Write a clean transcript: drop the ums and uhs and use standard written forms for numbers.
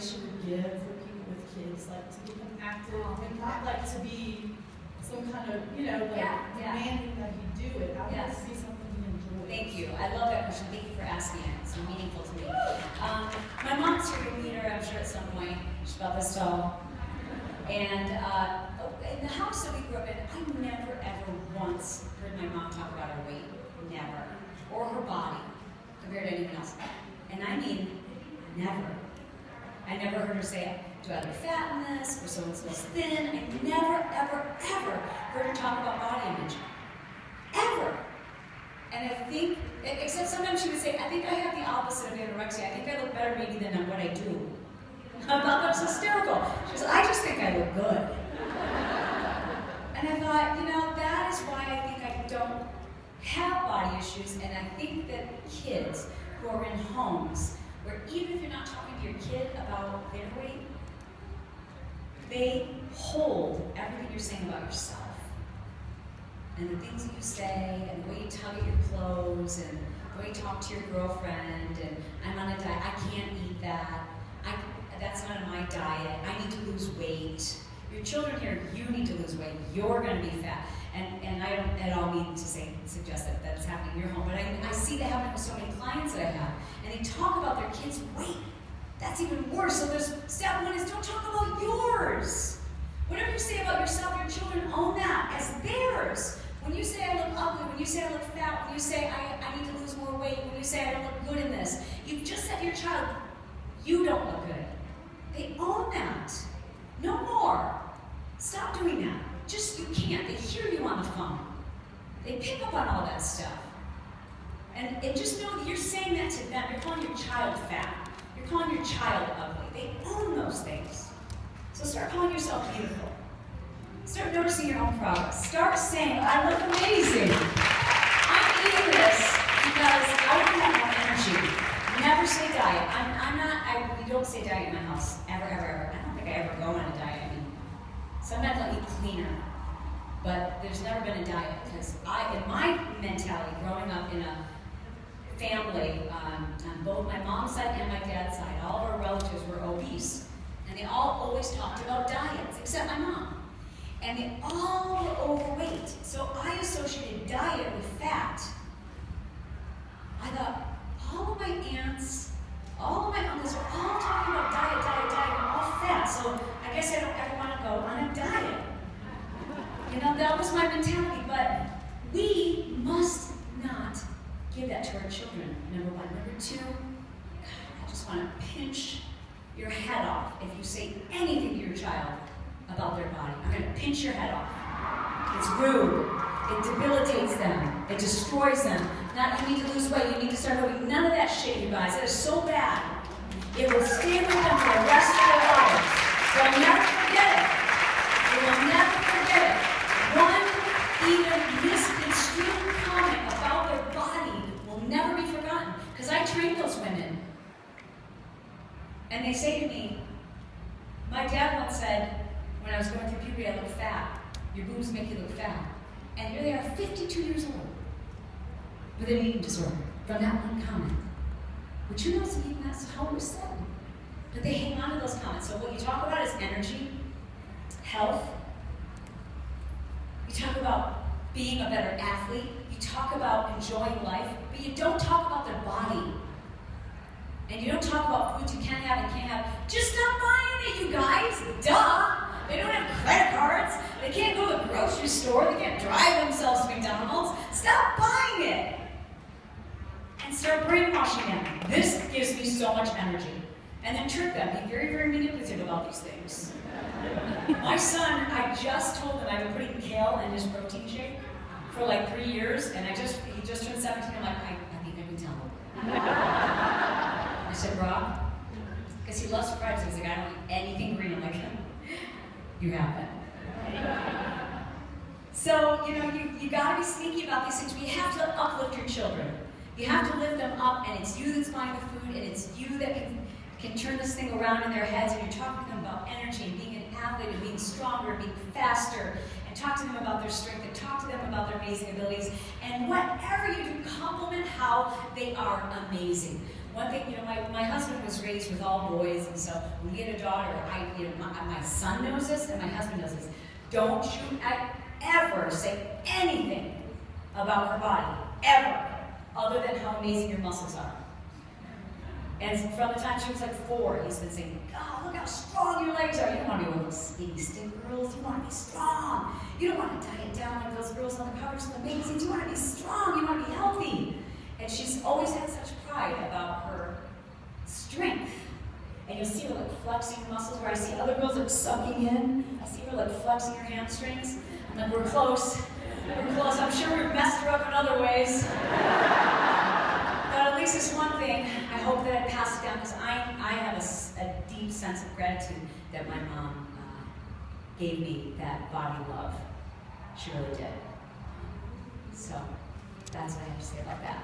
advice you would give for people with kids, like to become active and not like to be some kind of, demanding that you do it. I want it to be something you enjoy. Thank you. I love that question. Thank you for asking it. It's so meaningful to me. My mom's here to meet her, I'm sure, at some point. She's about this tall. And in the house that we grew up in, I never, ever once heard my mom talk about her weight. Never. Or her body, compared to anything else. And I mean, never. I never heard her say, do I look fat in this? Or so-and-so's thin? I never, ever, ever heard her talk about body image. Ever. And I think, except sometimes she would say, I think I have the opposite of anorexia. I think I look better maybe than what I do. I thought that was hysterical. She said, I just think I look good. And I thought, that is why I think I don't have body issues, and I think that kids who are in homes where even if you're not talking to your kid about their weight, they hold everything you're saying about yourself. And the things that you say, and the way you tug at your clothes, and the way you talk to your girlfriend, and I'm on a diet, I can't eat that, that's not in my diet, I need to lose weight. Your children here, you need to lose weight, you're going to be fat. And I don't at all mean to suggest that that's happening in your home, but I see that happening with so many clients that I have. And they talk about their kids' weight. That's even worse. So there's step one is don't talk about yours. Whatever you say about yourself, your children own that as theirs. When you say I look ugly, when you say I look fat, when you say I need to lose more weight, when you say I don't look good in this, you've just said to your child, you don't look good. They own that. No more. Stop doing that. You can't. They hear you on the phone. They pick up on all that stuff. And just know that you're saying that to them. You're calling your child fat. You're calling your child ugly. They own those things. So start calling yourself beautiful. Start noticing your own progress. Start saying, I look amazing. I'm eating this because I want to have more energy. Never say diet. We don't say diet in my house. Ever, ever, ever. I don't think I ever go on a diet. Sometimes I'll eat cleaner, but there's never been a diet because in my mentality, growing up in a family on both my mom's side and my dad's side, all of our relatives were obese, and they all always talked about diets, except my mom, and they all were overweight. So I associated diet with fat. I thought all of my aunts, all of my uncles are all talking about diet, and all fat. So I guess I don't ever want to go on a diet. That was my mentality, but we must not give that to our children, number one. Number two, I just want to pinch your head off if you say anything to your child about their body. I'm going to pinch your head off. It's rude. It debilitates them. It destroys them. Not you need to lose weight, you need to start moving. None of that shit, you guys. That is so bad. It will stay with them for the rest of their lives. They'll never forget it. They will never forget it. One even misconstrued comment about their body will never be forgotten. Because I train those women. And they say to me, my dad once said, when I was going through puberty, I look fat. Your boobs make you look fat. And here they are, 52 years old, with an eating disorder, from that one comment. Which who knows if even that's how it was said. But they hang on to those comments. So what you talk about is energy, health. You talk about being a better athlete. You talk about enjoying life, but you don't talk about their body. And you don't talk about foods you can have and can't have. Just stop buying it, you guys. Duh. They don't have credit cards. They can't go to the grocery store. They can't drive themselves to McDonald's. Stop buying it. And start brainwashing them. This gives me so much energy. And then trick them. Be very, very manipulative about these things. My son, I just told him I've been putting kale in his protein shake for like 3 years, and he just turned 17. I'm like, I think I can tell him. I said, Rob, because he loves fries. He's like, I don't eat anything green. I'm like, you have it. So, you got to be sneaky about these things. But you have to uplift your children. You have to lift them up, and it's you that's buying the food, and it's you that can turn this thing around in their heads, and you're talking to them about energy and being an athlete and being stronger and being faster, and talk to them about their strength, and talk to them about their amazing abilities, and whatever you do, compliment how they are amazing. one thing, my husband was raised with all boys, and so when we had a daughter, my son knows this, and my husband knows this. Don't you ever say anything about her body, ever, other than how amazing your muscles are. And from the time she was like 4, he's been saying, oh, look how strong your legs are. You don't want to be one of those skinny stick girls. You want to be strong. You don't want to diet down like those girls on the covers of the magazines. You want to be strong. You want to be healthy. And she's always had such pride about her strength. And you'll see her like flexing muscles where I see other girls like sucking in. I see her like flexing her hamstrings. I'm like, we're close. We're close. I'm sure we've messed her up in other ways. But at least it's one thing. I hope that it passes down, because I have a deep sense of gratitude that my mom gave me that body love. She really did. So that's what I have to say about that.